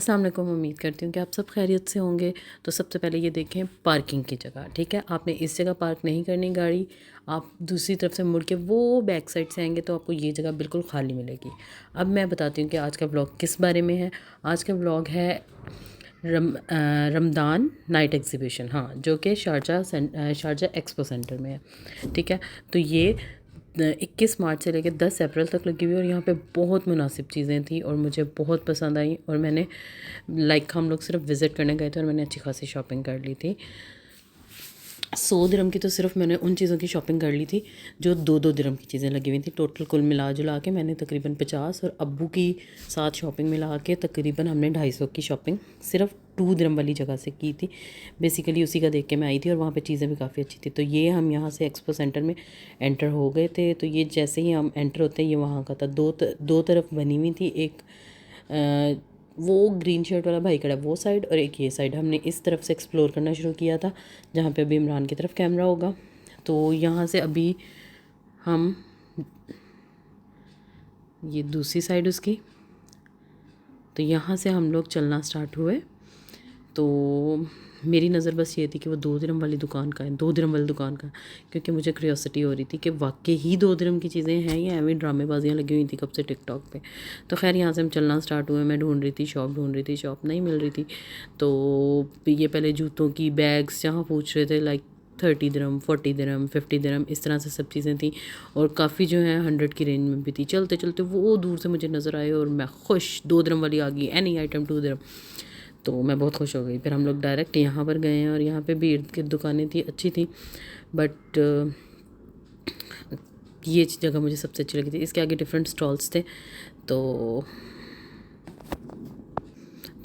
अस्सलाम वालेकुम। उम्मीद करती हूँ कि आप सब खैरियत से होंगे। तो सबसे पहले ये देखें पार्किंग की जगह, ठीक है। आपने इस जगह पार्क नहीं करनी गाड़ी, आप दूसरी तरफ से मुड़ के वो बैक साइड से आएंगे तो आपको ये जगह बिल्कुल खाली मिलेगी। अब मैं बताती हूँ कि आज का व्लॉग किस बारे में है। आज का व्लॉग है रमज़ान नाइट एग्जीबिशन, हाँ, जो कि शारजा एक्सपो सेंटर में है, ठीक है। तो ये 21 मार्च से लेकर 10 अप्रैल तक लगी हुई और यहाँ पे बहुत मुनासिब चीज़ें थी और मुझे बहुत पसंद आई। और मैंने हम लोग सिर्फ विज़िट करने गए थे और मैंने अच्छी खासी शॉपिंग कर ली थी। 100 दिरहम की तो सिर्फ मैंने उन चीज़ों की शॉपिंग कर ली थी जो 2-2 दिरहम की चीज़ें लगी हुई थी। टोटल कुल मिला जुला के मैंने तकरीबन 50 और अब्बू की साथ शॉपिंग मिला के तकरीबन हमने 250 की शॉपिंग सिर्फ 2 दिरहम वाली जगह से की थी। बेसिकली उसी का देख के मैं आई थी और वहाँ पे चीज़ें भी काफ़ी अच्छी थी। तो ये हम यहाँ से एक्सपो सेंटर में एंटर हो गए थे। तो ये जैसे ही हम एंटर होते हैं ये वहाँ का था, दो तरफ बनी हुई थी। एक वो ग्रीन शर्ट वाला भाई खड़ा है वो साइड और एक ये साइड। हमने इस तरफ से एक्सप्लोर करना शुरू किया था जहाँ पे अभी इमरान की तरफ कैमरा होगा। तो यहाँ से अभी हम ये दूसरी साइड उसकी, तो यहाँ से हम लोग चलना स्टार्ट हुए। तो मेरी नज़र बस ये थी कि वो 2 दिरहम वाली दुकान का है, 2 दिरहम वाली दुकान का, क्योंकि मुझे क्यूरियोसिटी हो रही थी कि वाकई ही 2 दिरहम की चीज़ें हैं या एवं ड्रामेबाजियाँ लगी हुई थी कब से टिकटॉक पे। तो खैर यहाँ से हम चलना स्टार्ट हुए। मैं ढूंढ रही थी शॉप नहीं मिल रही थी। तो ये पहले जूतों की बैग्स जहाँ पूछ रहे थे लाइक 30 दिरहम, 40 दिरहम, 50 दिरहम, इस तरह से सब चीज़ें थी और काफ़ी जो है 100 की रेंज में भी थी। चलते चलते वो दूर से मुझे नज़र आए और मैं खुश, 2 दिरहम वाली आ गई, एनी आइटम 2 दिरहम। तो मैं बहुत खुश हो गई। फिर हम लोग डायरेक्ट यहाँ पर गए हैं और यहाँ पे भी इर्द गिर्द दुकानें थी, अच्छी थी, बट ये जगह मुझे सबसे अच्छी लगी थी। इसके आगे डिफरेंट स्टॉल्स थे। तो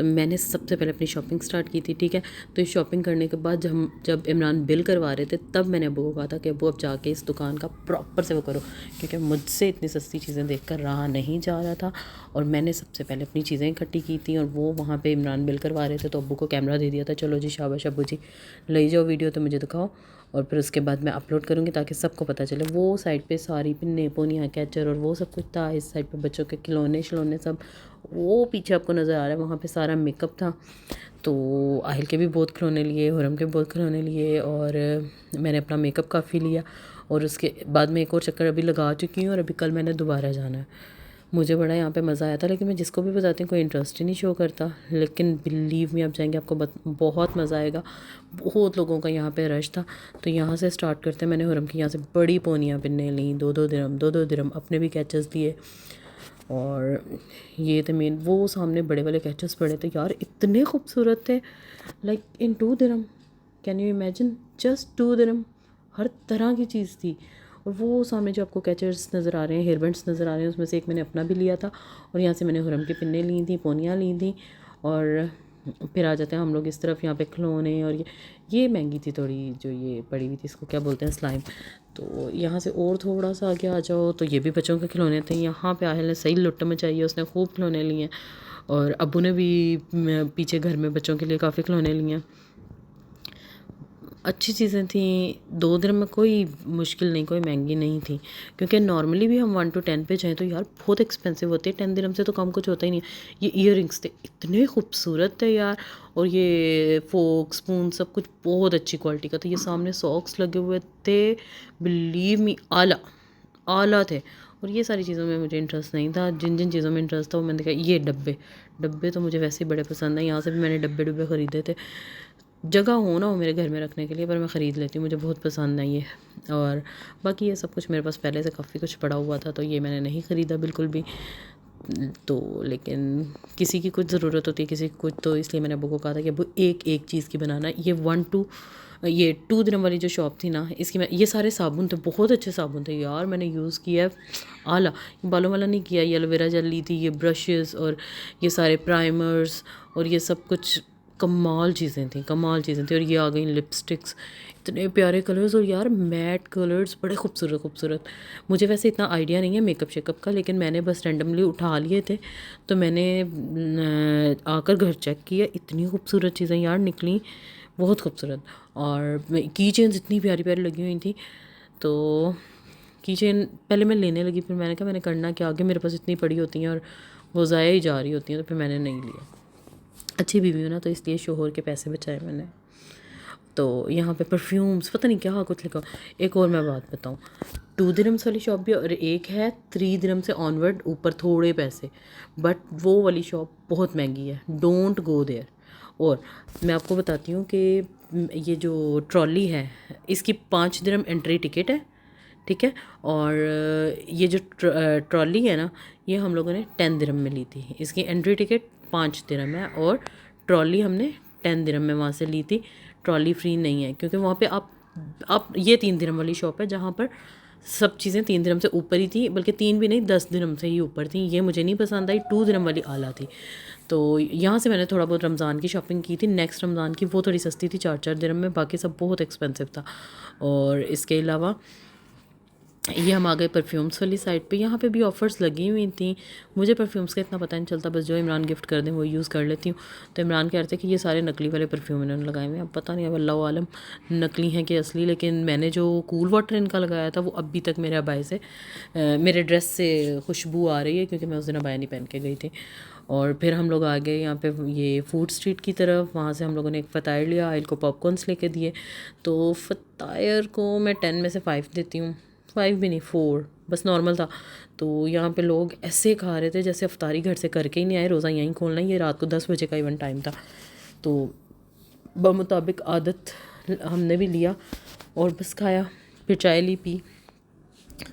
मैंने सबसे पहले अपनी शॉपिंग स्टार्ट की थी, ठीक है। तो इस शॉपिंग करने के बाद जब इमरान बिल करवा रहे थे तब मैंने अब्बू को कहा था कि अब्बू अब जाके इस दुकान का प्रॉपर से वो करो, क्योंकि मुझसे इतनी सस्ती चीज़ें देखकर रहा नहीं जा रहा था। और मैंने सबसे पहले अपनी चीज़ें इकट्ठी की थी और वो वहाँ पे इमरान बिल करवा रहे थे तो अब्बू को कैमरा दे दिया था, चलो जी शाबाश अब्बू जी, ले जाओ वीडियो तो मुझे दिखाओ और फिर उसके बाद मैं अपलोड करूँगी ताकि सबको पता चले। वो साइड पे सारी पिन्ने पोनियाँ कैचर और वो सब कुछ था। इस साइड पे बच्चों के खिलौने शिलौने सब, वो पीछे आपको नज़र आ रहा है वहाँ पे सारा मेकअप था। तो आहिल के भी बहुत खिलौने लिए, हुरम के बहुत खिलौने लिए और मैंने अपना मेकअप काफ़ी लिया। और उसके बाद में एक और चक्कर अभी लगा चुकी हूँ और अभी कल मैंने दोबारा जाना है। मुझे बड़ा यहाँ पे मज़ा आया था, लेकिन मैं जिसको भी बताती हूँ कोई इंटरेस्ट ही नहीं शो करता। लेकिन बिलीव मी आप जाएंगे आपको बहुत मज़ा आएगा। बहुत लोगों का यहाँ पे रश था। तो यहाँ से स्टार्ट करते हैं। मैंने हुरम की यहाँ से बड़ी पोनियाँ पिन्ने ली, 2-2 दिरहम, 2-2 दिरहम, अपने भी कैचेस लिए। और ये थे मेन, वो सामने बड़े वाले कैचेस पड़े थे यार, इतने खूबसूरत थे, like in 2 dirham, can you imagine, just 2 दिरहम, हर तरह की चीज़ थी। और वो सामने जो आपको कैचर्स नज़र आ रहे हैं, हेयरबैंड्स नज़र आ रहे हैं, उसमें से एक मैंने अपना भी लिया था और यहाँ से मैंने हुरम की पिन्ने ली थी, पोनियाँ ली थी। और फिर आ जाते हैं हम लोग इस तरफ, यहाँ पे खिलौने। और ये महंगी थी थोड़ी, जो ये पड़ी हुई थी इसको क्या बोलते हैं, स्लाइम। तो यहाँ से और थोड़ा सा आगे आ जाओ तो ये भी बच्चों के खिलौने थे। यहाँ पे आहिल ने सही लुट्ट मचाई है, उसने खूब खिलौने लिए हैं और अब्बू ने भी पीछे घर में बच्चों के लिए काफ़ी खिलौने लिए हैं। अच्छी चीज़ें थी। 2 दिरहम में कोई मुश्किल नहीं, कोई महंगी नहीं थी, क्योंकि नॉर्मली भी हम 1 to 10 पे जाएँ तो यार बहुत एक्सपेंसिव होती है। 10 दिरहम से तो कम कुछ होता ही नहीं है। ये ईयररिंग्स थे, इतने खूबसूरत थे यार। और ये फोक स्पून सब कुछ बहुत अच्छी क्वालिटी का था। ये सामने सॉक्स लगे हुए थे, बिलीव मी, आला आला थे। और ये सारी चीज़ों में मुझे इंटरेस्ट नहीं था। जिन जिन चीज़ों में इंटरेस्ट था वो मैंने देखा। ये डब्बे तो मुझे वैसे ही बड़े पसंद हैं। यहाँ से भी मैंने डब्बे ख़रीदे थे। जगह हो ना हो मेरे घर में रखने के लिए, पर मैं ख़रीद लेती हूँ, मुझे बहुत पसंद है ये। और बाकी ये सब कुछ मेरे पास पहले से काफ़ी कुछ पड़ा हुआ था तो ये मैंने नहीं ख़रीदा बिल्कुल भी। तो लेकिन किसी की कुछ ज़रूरत होती है, किसी की कुछ, तो इसलिए मैंने अब्बू को कहा था कि अब्बू एक एक चीज़ की बनाना। ये 2 दिरहम वाली जो शॉप थी ना, इसकी मैं, ये सारे साबुन थे, बहुत अच्छे साबुन थे यार। मैंने यूज़ किया है आला, बालों वाला नहीं किया। ये एलोवेरा जेल ली थी, ये ब्रशेज़ और ये सारे प्राइमर्स और ये सब कुछ कमाल चीज़ें थी। और ये आ गई लिपस्टिक्स, इतने प्यारे कलर्स और यार मैट कलर्स, बड़े खूबसूरत। मुझे वैसे इतना आइडिया नहीं है मेकअप शेकअप का, लेकिन मैंने बस रैंडमली उठा लिए थे तो मैंने आकर घर चेक किया, इतनी खूबसूरत चीज़ें यार निकली, बहुत खूबसूरत। और की चेन्स इतनी प्यारी प्यारी लगी हुई थी। तो की चेन पहले मैं लेने लगी, फिर मैंने कहा मैंने करना क्या, आगे मेरे पास इतनी पड़ी होती हैं और वो ज़ाया ही जा रही होती हैं, तो फिर मैंने नहीं लिया। अच्छी बीवी हूँ ना, तो इसलिए शोहर के पैसे बचाए मैंने। तो यहाँ पे परफ्यूम्स पता नहीं क्या कुछ लिखा। एक और मैं बात बताऊँ, 2 दिरहम्स वाली शॉप भी और एक है 3 दिरहम से ऑनवर्ड ऊपर थोड़े पैसे, बट वो वाली शॉप बहुत महंगी है, डोंट गो देयर। और मैं आपको बताती हूँ कि ये जो ट्रॉली है इसकी 5 दिरहम एंट्री टिकट है, ठीक है। और ये जो ट्रॉली है ना, ये हम लोगों ने 10 दिरहम में ली थी। इसकी एंट्री टिकट 5 दिरहम है और ट्रॉली हमने 10 दिरहम में वहाँ से ली थी। ट्रॉली फ्री नहीं है क्योंकि वहाँ पे आप ये 3 दिरहम वाली शॉप है जहाँ पर सब चीज़ें 3 दिरहम से ऊपर ही थी, बल्कि 3 भी नहीं 10 दिरहम से ही ऊपर थी। ये मुझे नहीं पसंद आई, 2 दिरहम वाली आला थी। तो यहाँ से मैंने थोड़ा बहुत रमज़ान की शॉपिंग की थी। नेक्स्ट रमज़ान की वो थोड़ी सस्ती थी, 4-4 दिरहम में, बाकी सब बहुत एक्सपेंसिव था। और इसके अलावा ये हम आ गए परफ्यूम्स वाली साइड पे। यहाँ पे भी ऑफ़र्स लगी हुई थी। मुझे परफ्यूम्स का इतना पता नहीं चलता, बस जो इमरान गिफ्ट कर दें वो यूज़ कर लेती हूँ। तो इमरान कह रहे थे कि ये सारे नकली वाले परफ्यूम इन्होंने लगाए हुए हैं। अब पता नहीं, अब अल्लाह आलम नकली हैं कि असली, लेकिन मैंने जो कूल वाटर इनका लगाया था वो अभी तक मेरे अबाई से मेरे ड्रेस से खुशबू आ रही है, क्योंकि मैं उस दिन अबाया नहीं पहन के गई थी। और फिर हम लोग आ गए यहाँ पे ये फूड स्ट्रीट की तरफ। वहाँ से हम लोगों ने एक फ़तायर लिया, आयल को पॉपकॉर्नस लेके दिए। तो फ़तायर को मैं 10 में से 5 देती हूँ, 5 भी नहीं 4, बस नॉर्मल था। तो यहाँ पे लोग ऐसे खा रहे थे जैसे अफ्तारी घर से करके ही नहीं आए, रोज़ा यहीं खोलना है। ये रात को 10 बजे का इवन टाइम था। तो बमुताबिक आदत हमने भी लिया और बस खाया, फिर चाय ली पी।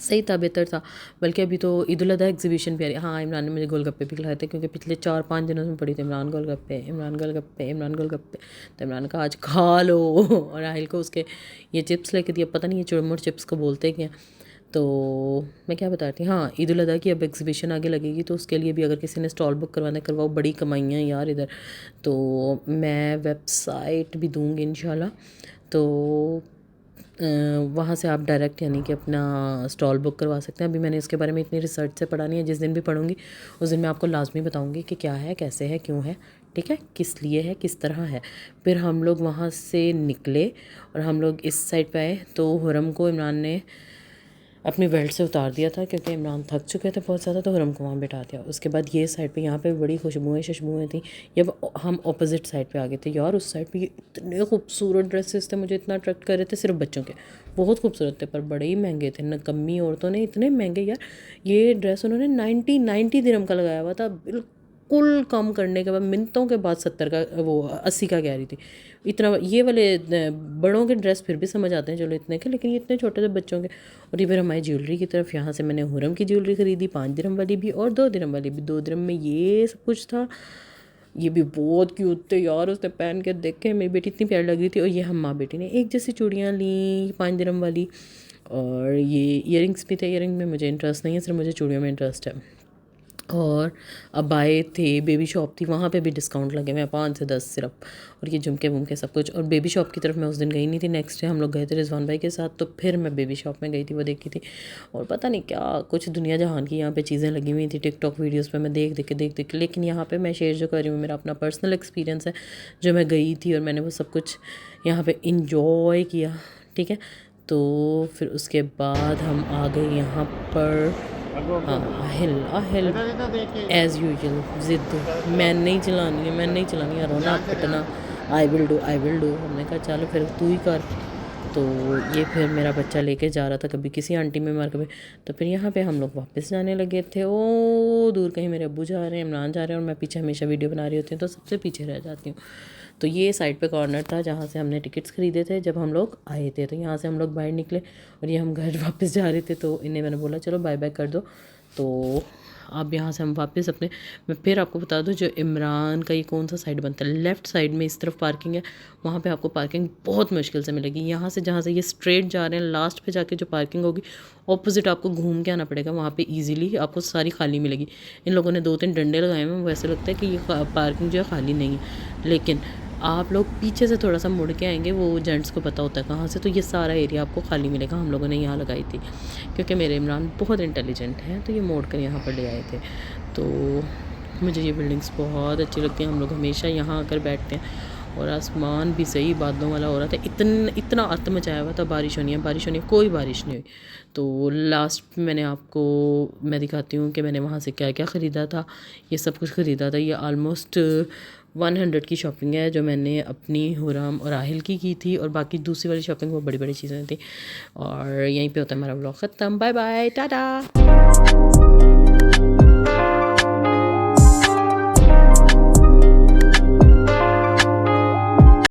सही था, बेहतर था। बल्कि अभी तो ईद उल अज़हा एग्जीबिशन भी आ रही है। हाँ, इमरान ने मुझे गोलगप्पे भी खिलाए थे, क्योंकि पिछले 4-5 दिनों से पड़ी थी इमरान गोलगप्पे, इमरान गोलगप्पे, इमरान गोलगप्पे। तो इमरान कहा आज खा लो और आहिल को उसके ये चिप्स लेके दिया, पता नहीं ये चुरमुर चिप्स को बोलते क्या। तो मैं क्या बता रही थी, हाँ, ईद उल अज़हा की अब एग्जीबिशन आगे लगेगी, तो उसके लिए भी अगर किसी ने स्टॉल बुक करवाना करवाओ, बड़ी कमाइयाँ यार इधर। तो मैं वेबसाइट भी दूँगी इंशाल्लाह। तो वहाँ से आप डायरेक्ट यानी कि अपना स्टॉल बुक करवा सकते हैं। अभी मैंने इसके बारे में इतनी रिसर्च से पढ़ा नहीं है, जिस दिन भी पढ़ूंगी उस दिन मैं आपको लाजमी बताऊंगी कि क्या है, कैसे है, क्यों है, ठीक है, किस लिए है, किस तरह है। फिर हम लोग वहाँ से निकले और हम लोग इस साइड पे आए, तो हुरम को इमरान ने अपनी बेल्ट से उतार दिया था, क्योंकि इमरान थक चुके थे बहुत ज़्यादा, तो हुरम को वहाँ बिठा दिया। उसके बाद ये साइड पे यहाँ पे बड़ी खुशबुएँ शशबुएँ थी। जब हम ऑपोजिट साइड पे आ गए थे यार, उस साइड पे ये इतने खूबसूरत ड्रेसेस थे, मुझे इतना अट्रैक्ट कर रहे थे, सिर्फ बच्चों के, बहुत खूबसूरत थे पर बड़े ही महंगे थे। नकम्मी औरतों ने इतने महंगे यार, ये ड्रेस उन्होंने 90 दिरहम का लगाया हुआ था, बिल्कुल कम करने के बाद, मिनटों के बाद 70 का, वो 80 का कह रही थी। इतना ये वाले बड़ों के ड्रेस फिर भी समझ आते हैं चलो इतने के, लेकिन ये इतने छोटे थे बच्चों के। और ये फिर हमारी ज्वेलरी की तरफ, यहाँ से मैंने हुरम की ज्वेलरी ख़रीदी, 5 दिरहम वाली भी और 2 दिरहम वाली भी। 2 दिरहम में ये सब कुछ था, ये भी बहुत क्यूट थे यार, उसने पहन के देखे, मेरी बेटी इतनी प्यारी लग रही थी। और ये हम माँ बेटी ने एक जैसी चूड़ियाँ ली 5 दिरहम वाली। और ये ईयरिंग्स भी थे, ईयरिंग में मुझे इंटरेस्ट नहीं है, सिर्फ मुझे चूड़ियों में इंटरेस्ट है। और अबाए थे, बेबी शॉप थी, वहाँ पे भी डिस्काउंट लगे हुए हैं 5 से 10 सिर्फ। और ये झुमके वुमके सब कुछ। और बेबी शॉप की तरफ मैं उस दिन गई नहीं थी, नेक्स्ट डे हम लोग गए थे रिजवान भाई के साथ, तो फिर मैं बेबी शॉप में गई थी, वो देखी थी। और पता नहीं क्या कुछ दुनिया जहान की यहाँ पे चीज़ें लगी हुई थी, टिकटॉक वीडियोज़ पे मैं देख देख। लेकिन यहाँ पर मैं शेयर जो कर रही हूँ मेरा अपना पर्सनल एक्सपीरियंस है, जो मैं गई थी और मैंने वो सब कुछ यहाँ पर इंजॉय किया, ठीक है। तो फिर उसके बाद हम आ गए यहाँ पर, हाँ, आहिल एज़ यूजुअल ज़िद, मैं नहीं चलानी है, मैं नहीं चलानी है, रोना पिटना, आई विल डू। हमने कहा चलो फिर तू ही कर। तो ये फिर मेरा बच्चा लेके जा रहा था, कभी किसी आंटी में मार, कभी। तो फिर यहाँ पे हम लोग वापस जाने लगे थे। ओ दूर कहीं मेरे अब्बू जा रहे हैं, इमरान जा रहे हैं, और मैं पीछे हमेशा वीडियो बना रही होती हूँ, तो सबसे पीछे रह जाती हूँ। तो ये साइड पे कॉर्नर था जहाँ से हमने टिकट्स ख़रीदे थे जब हम लोग आए थे। तो यहाँ से हम लोग बाहर निकले और ये हम घर वापस जा रहे थे, तो इन्हें मैंने बोला चलो बाय बाय कर दो। तो अब यहाँ से हम वापस अपने, मैं फिर आपको बता दूँ, जो इमरान का ये कौन सा साइड बनता है, लेफ़्ट साइड में इस तरफ पार्किंग है, वहाँ पे आपको पार्किंग बहुत मुश्किल से मिलेगी। यहाँ से जहाँ से ये स्ट्रेट जा रहे हैं, लास्ट पे जाके जो पार्किंग होगी, ऑपोजिट आपको घूम के आना पड़ेगा, वहाँ पे इजीली आपको सारी खाली मिलेगी। इन लोगों ने 2-3 डंडे लगाए हुए हैं, वैसे लगता है कि ये पार्किंग जो है खाली नहीं है, लेकिन आप लोग पीछे से थोड़ा सा मुड़ के आएंगे, वो जेंट्स को पता होता है कहाँ से, तो ये सारा एरिया आपको खाली मिलेगा। हम लोगों ने यहाँ लगाई थी, क्योंकि मेरे इमरान बहुत इंटेलिजेंट हैं, तो ये मोड़ कर यहाँ पर ले आए थे। तो मुझे ये बिल्डिंग्स बहुत अच्छी लगती हैं, हम लोग हमेशा यहाँ आकर बैठते हैं। और आसमान भी सही बादलों वाला हो रहा था। इतना आतम मचाया हुआ था, बारिश होनी है, कोई बारिश नहीं हुई। तो लास्ट मैंने आपको मैं दिखाती हूँ कि मैंने वहाँ से क्या क्या ख़रीदा था। ये सब कुछ ख़रीदा था। ये ऑलमोस्ट 100 की शॉपिंग है जो मैंने अपनी हुराम और आहिल की थी, और बाकी दूसरी वाली शॉपिंग वो बड़ी बड़ी चीज़ें थी। और यहीं पे होता है हमारा व्लॉग ख़त्म। Bye bye, Tata.